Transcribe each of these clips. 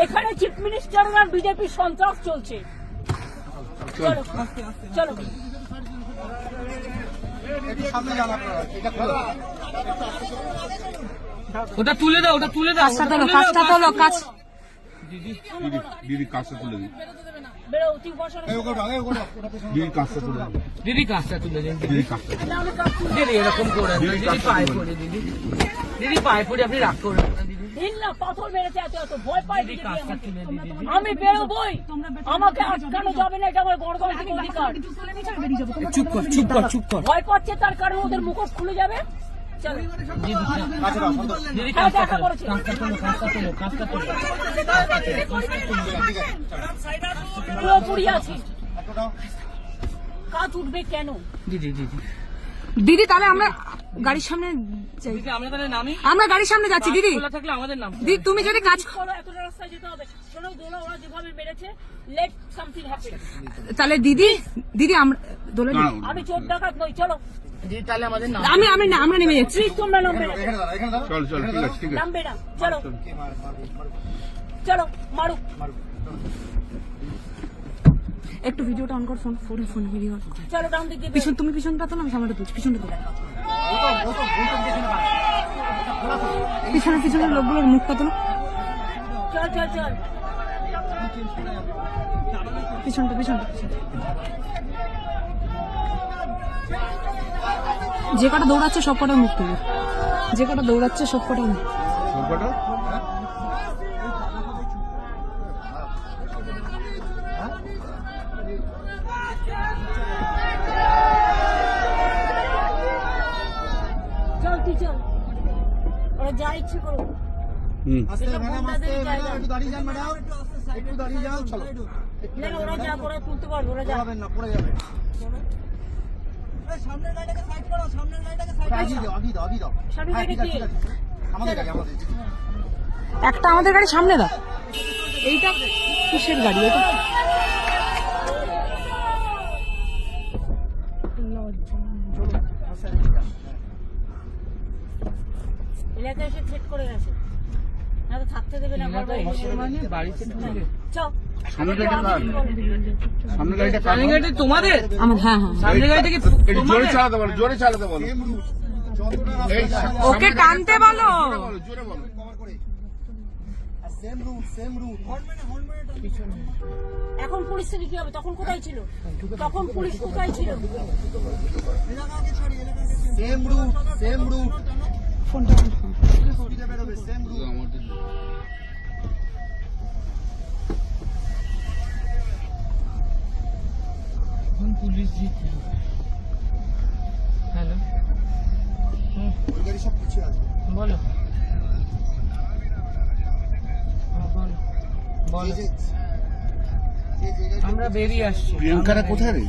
এখানে chief minister আর BJP সন্ত্রাস চলছে। চলো চলো ওটা তুলে দাও, ওটা তুলে দাও, কাজটা তোলো, কাজটা তোলো, কাজ। দিদি দিদি কাজটা তুলে দিন, দিদি কাজটা তুলে দিন, দিদি কাজটা তুলে দিন, দিদি কাজটা দিদি এরকম করে দিদি পায়ে পড়ে, দিদি দিদি পায়ে পড়ে আপনি রাগ করবেন না দিদি। পাথর মেরেছে এত ভয় পাই। দিদি কাজটা তুলে দিন, দিদি আমি বেরোবই, আমাকে আটকানো যাবে না, এটা আমার গণতান্ত্রিক অধিকার। চুপ কর, চুপ কর, চুপ কর। ভয় পাচ্ছে তার কারণে ওদের মুখোশ খুলে যাবে। চলো দিদি কাজটা তোলো, কাজটা তোলো, কাজটা তোলো, কাজটা তোলো। পুরোপুরি আছি, কাজ উঠবে কেন? দিদি দিদি দিদি তাহলে আমরা গাড়ির সামনে যাই, দিদি আমরা তাহলে নামি, আমরা গাড়ির সামনে যাচ্ছি। দিদি খোলা থাকলে আমাদের নাম। দিদি তুমি যদি কাজ করো, এতটা রাস্তায় যেতে হবে। শোনো, দোলা ওরা যেভাবে মেরেছে, লেট সামথিং হ্যাপেন। তাহলে দিদি দিদি আমরা দোলে না, আমি চোর ডাকাত নই, চলো। দিদি তাহলে আমাদের নাম। আমি না, আমরা নেমে যাচ্ছি। প্লিজ তোমরা নামবে না, চল চল, ঠিক আছে, ঠিক আছে। নামবে না, চলো চলো, মারুক। একটু ভিডিওটা অন কর, ফোন ফোন ভিডিও। চলো ডান দিকে পিছন, তুমি পিছনটা তো না, আমি সামনেটা তুলছি, পিছনটা তুলো। পিছনে পিছনে লোকগুলোর মুখটা তোলো, চল চল চল। পিছনটা পিছনটা পিছনটা। যে কটা দৌড়াচ্ছে সব কটার মুখ তুলো, যে কটা দৌড়াচ্ছে সব কটার মুখ। সবকটা? চল তুই চল, ওরা যা ইচ্ছে করো। না, ওরা যা করে তুলতে পারবে, ওরা যা। সামনে থেকে কি? একটা আমাদের গাড়ি সামনে দাও। এইটা কিসের গাড়ি এটা? এলাকায় এসে সেট করে গেছে, না তো থাকতে দেবে না। বাড়িতে চল সামনে গাড়িটা কার? সামনে গাড়িটা কার? সামনে গাড়িটা তোমাদের? আমার, হ্যাঁ হ্যাঁ। সামনে গাড়িটা কি একটু জোরে চালাতে বলো, জোরে চালাতে বলো। এই ওকে টানতে বলো। জোরে বলো। এখন পরিস্থিতি কি হবে? তখন কোথায় ছিল? তখন পুলিশ কোথায় ছিল? ফোনটা পুলিশ জিতে। হ্যালো, বলো বলো বলো। আমরা বেরিয়ে আসছি। প্রিয়াঙ্কারা কোথায় রে?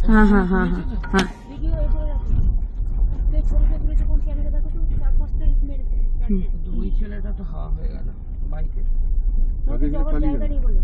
হ্যাঁ হ্যাঁ হ্যাঁ হ্যাঁ। ভিডিও এই করে রাখো, কে ছবিটা তুলেছে, কোন ক্যামেরা দেখো তো, 4-5টা ইট মেরেছে। দুই ছেলেটা তো হাওয়া হয়ে গেল বাইকে। জগৎ জায়গা নেই বলে।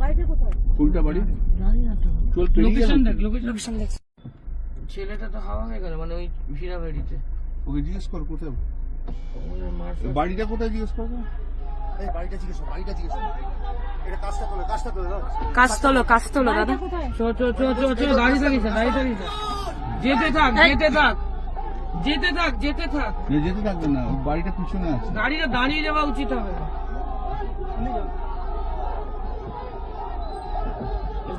বাড়িটা কোথায়? কোনটা বাড়ি? জানি না তো, চল তুই লোকেশন দেখ, লোকেশন। লোকেশন দেখ। ছেলেটা তো হাওয়া হয়ে গেল, মানে ওই ভিড়াভেড়িতে। ওকে জিজ্ঞেস কর কোথায় ওই মার বাড়িটা, কোথায় জিজ্ঞেস করবো। কাজ তোলো, কাজ তোলো দাদা। চো চো চো চো চো, দাঁড়িয়ে থাকিস না, দাঁড়িয়ে থাকিস না। যেতে থাক, যেতে থাক, যেতে থাক, যেতে থাক। যেতে থাকবে না, ওর বাড়িটা পিছনে আছে। গাড়িটা দাঁড়িয়ে যাওয়া উচিত হবে,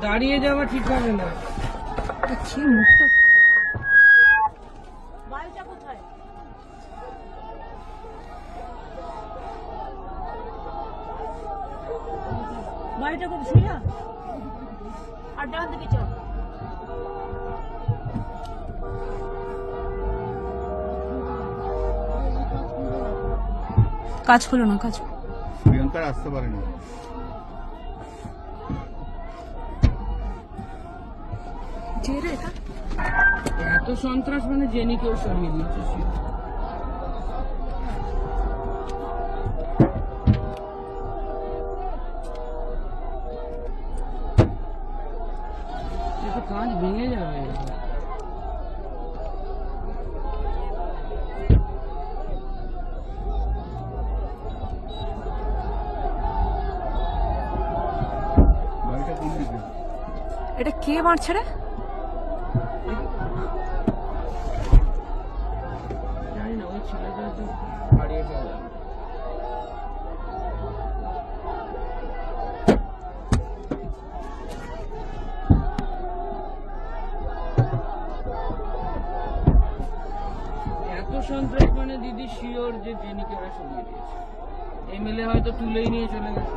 দাঁড়িয়ে যাওয়া ঠিক হবে না। কি মুখটা? বাড়িটা কোথায়? বাড়িটা কোথায়? শুনিয়া আর ডান দিকে চল। কাজ হলো না, কাজ। প্রিয়াঙ্কার আসতে পারেনি। এত সন্ত্রাস মানে জেনি কেউ সরিয়ে দিচ্ছে। কাঁচ ভেঙে যাবে। বাড়িটা কোন দিকে? এটা কে মারছে রে? জানি না, ওই ছেলেটা তো হারিয়ে ফেললাম। এত সন্ত্রাস মানে দিদি শিওর যে জেনিকে ওরা সরিয়ে দিয়েছে। এমএলএ হয়তো তুলেই নিয়ে চলে গেছে।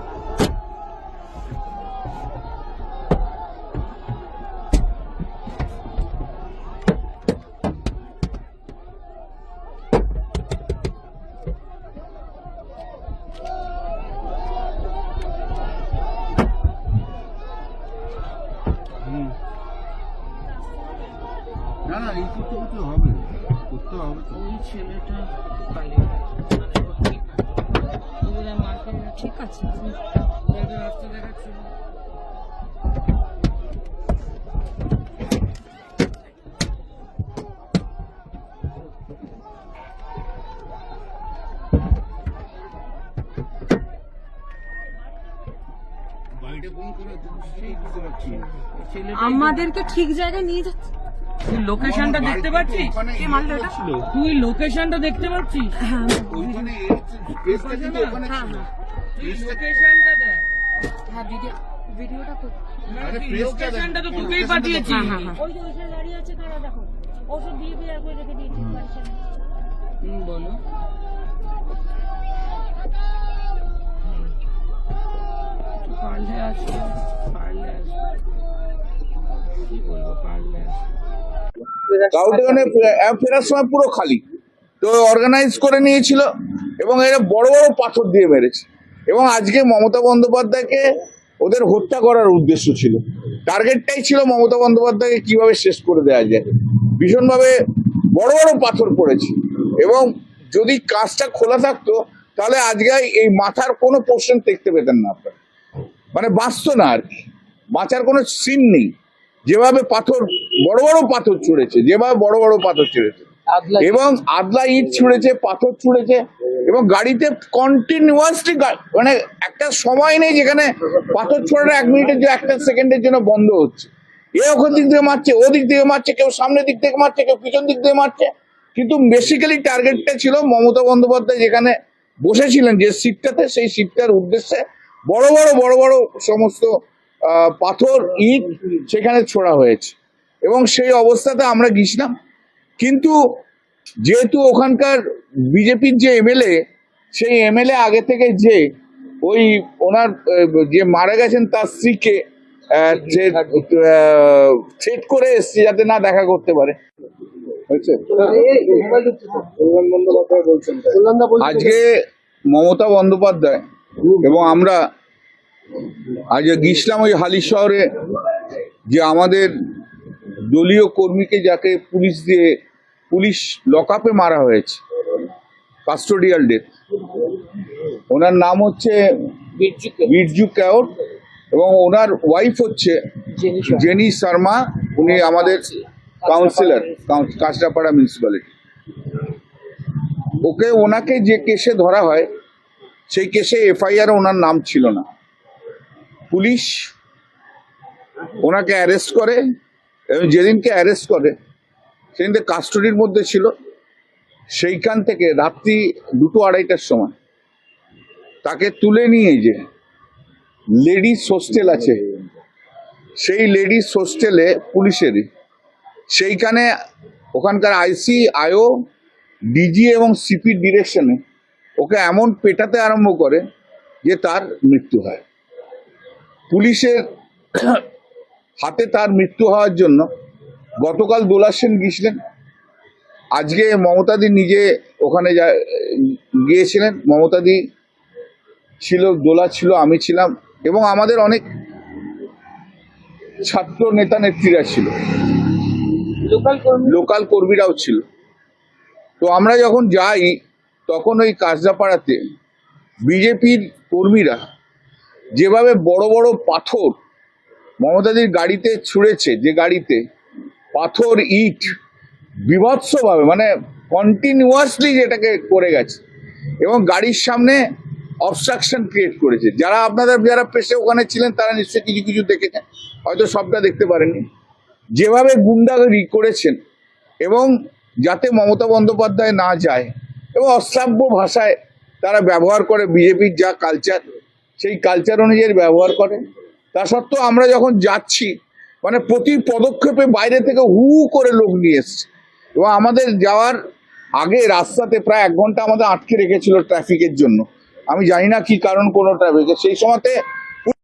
না না, এই করতে করতে হবে, করতে হবে তো। ওই ছেলেটা পালিয়ে গেছে, মানে ওর ঠিক আছে। ওরা মার খেয়ে গেছে। ঠিক আছে। ওদের রাস্তা দেখাচ্ছিল। বাড়িটা কোন করে সেই বুঝতে পারছি না। ছেলেটা আমাদেরকে ঠিক জায়গায় নিয়ে যাচ্ছে। তুই লোকেশনটা দেখতে পাচ্ছিস? ওখানে কে মারলো এটা? ছিল। তুই লোকেশনটা দেখতে পাচ্ছিস? হ্যাঁ ওইখানে কেসটা কিন্তু ওখানে হ্যাঁ ছিল। তুই লোকেশনটা দেখ। হ্যাঁ ভিডিওটা কর। না, আরে তুই প্রেসটা লোকেশনটা তো দেখ, তোকেই লোকেশনটা পাঠিয়েছি। হ্যাঁ, হ্যাঁ, হ্যাঁ। ওই যে ওইখানে দাঁড়িয়ে আছে তারা দেখো ওষুধ দিয়ে দিয়ে আর করে রেখে দিয়েছি বাড়ির সামনে। বলো। পারলে আসবে, পারলে আসবে। কি বলবো, পারলে আসবে। কাউন্টারে ফেরার সময় পুরো খালি, তো অর্গানাইজ করে নিয়েছিল এবং এরা বড় বড় পাথর দিয়ে মেরেছে। এবং আজকে মমতা বন্দ্যোপাধ্যায়কে ওদের হত্যা করার উদ্দেশ্য ছিল, টার্গেটটাই ছিল মমতা বন্দ্যোপাধ্যায়কে কিভাবে শেষ করে দেওয়া যায়। ভীষণভাবে বড় বড় পাথর পড়েছে এবং যদি কাঁচটা খোলা থাকতো তাহলে আজকে এই মাথার কোনো পোর্শন দেখতে পেতেন না আপনারা, মানে বাঁচতো না আর কি, বাঁচার কোনো সিন নেই। যেভাবে পাথর বড় বড় পাথর ছুঁড়েছে, যেভাবে বড় বড় পাথর ছুঁড়েছে এবং আদলা ইট ছুঁড়েছে, পাথর ছুঁড়েছে এবং গাড়িতে কন্টিনিউয়াসলি, মানে একটা সময় নেই যেখানে পাথর ছোড়াটা 1 মিনিটের জন্য, 1 সেকেন্ডের জন্য বন্ধ হচ্ছে। এ ওখান দিক থেকে মারছে, ও দিক থেকে মারছে, কেউ সামনের দিক থেকে মারছে, কেউ পিছন দিক থেকে মারছে। কিন্তু বেসিক্যালি টার্গেটটা ছিল মমতা বন্দ্যোপাধ্যায় যেখানে বসেছিলেন যে সিটটাতে, সেই সিটটার উদ্দেশ্যে বড় বড় বড় বড় সমস্ত পাথর ইট সেখানে ছোড়া হয়েছে এবং সেই অবস্থাতে আমরা গিয়েছিলাম। কিন্তু যেহেতু ওখানকার বিজেপির যে এমএলএ, সেই এমএলএ আগে থেকে যে ওই ওনার যে মারা গেছেন তার স্ত্রীকে থ্রেট করে এসছে যাতে না দেখা করতে পারে। আজকে মমতা বন্দ্যোপাধ্যায় এবং আমরা আজ গিয়েছিলাম ওই হালি শহরে, যে আমাদের দলীয় কর্মীকে যাকে পুলিশ লকআপে মারা হয়েছে, কাস্টোডিয়াল ডেথ। ওনার নাম হচ্ছে বিরজু কেওট এবং ওনার ওয়াইফ হচ্ছে জেনি শর্মা। উনি আমাদের কাউন্সিলর, কাঁচরাপাড়া মিউনিসিপ্যালিটি। ওনাকে যে কেসে ধরা হয় সেই কেসে এফআইআর ওনার নাম ছিল না। পুলিশ ওনাকে অ্যারেস্ট করে এবং যেদিনকে অ্যারেস্ট করে সেদিনকে কাস্টডির মধ্যে ছিল। সেইখান থেকে রাত্রি 2-2:30টার সময় তাকে তুলে নিয়ে যে লেডিস হোস্টেল আছে, সেই লেডিস হোস্টেলে পুলিশেরই, সেইখানে ওখানকার আইসি, আইও, ডিজি এবং সিপির ডিরেকশনে ওকে এমন পেটাতে আরম্ভ করে যে তার মৃত্যু হয়। পুলিশের হাতে তার মৃত্যু হওয়ার জন্য গতকাল দোলা সেন গিয়েছিলেন, আজকে মমতাদি নিজে ওখানে গিয়েছিলেন। মমতাদি ছিল, দোলা ছিল, আমি ছিলাম এবং আমাদের অনেক ছাত্র নেতা নেত্রীরা ছিল, লোকাল কর্মীরাও ছিল। তো আমরা যখন যাই তখন ওই কাঁচরাপাড়াতে বিজেপির কর্মীরা যেভাবে বড় বড় পাথর মমতাদির গাড়িতে ছুঁড়েছে, যে গাড়িতে পাথর ইট বিভৎসভাবে, মানে কন্টিনিউয়াসলি যেটাকে করে গেছে, এবং গাড়ির সামনে অবস্ট্রাকশন ক্রিয়েট করেছে। যারা পেশে ওখানে ছিলেন তারা নিশ্চয়ই কিছু কিছু দেখেছেন, হয়তো সবটা দেখতে পারেননি। যেভাবে গুন্ডাগিরি করেছেন এবং যাতে মমতা বন্দ্যোপাধ্যায় না যায়, এবং অশ্রাব্য ভাষায় তারা ব্যবহার করে, বিজেপির যা কালচার সেই কালচার অনুযায়ী ব্যবহার করে। তা সত্ত্বেও আমরা যখন যাচ্ছি, মানে প্রতি পদক্ষেপে বাইরে থেকে হু হু করে লোক নিয়ে এসছে, এবং আমাদের যাওয়ার আগে রাস্তাতে প্রায় 1 ঘন্টা আমাদের আটকে রেখেছিল ট্রাফিকের জন্য। আমি জানি না কি কারণ, কোনো ট্রাফিকের সেই সময়তে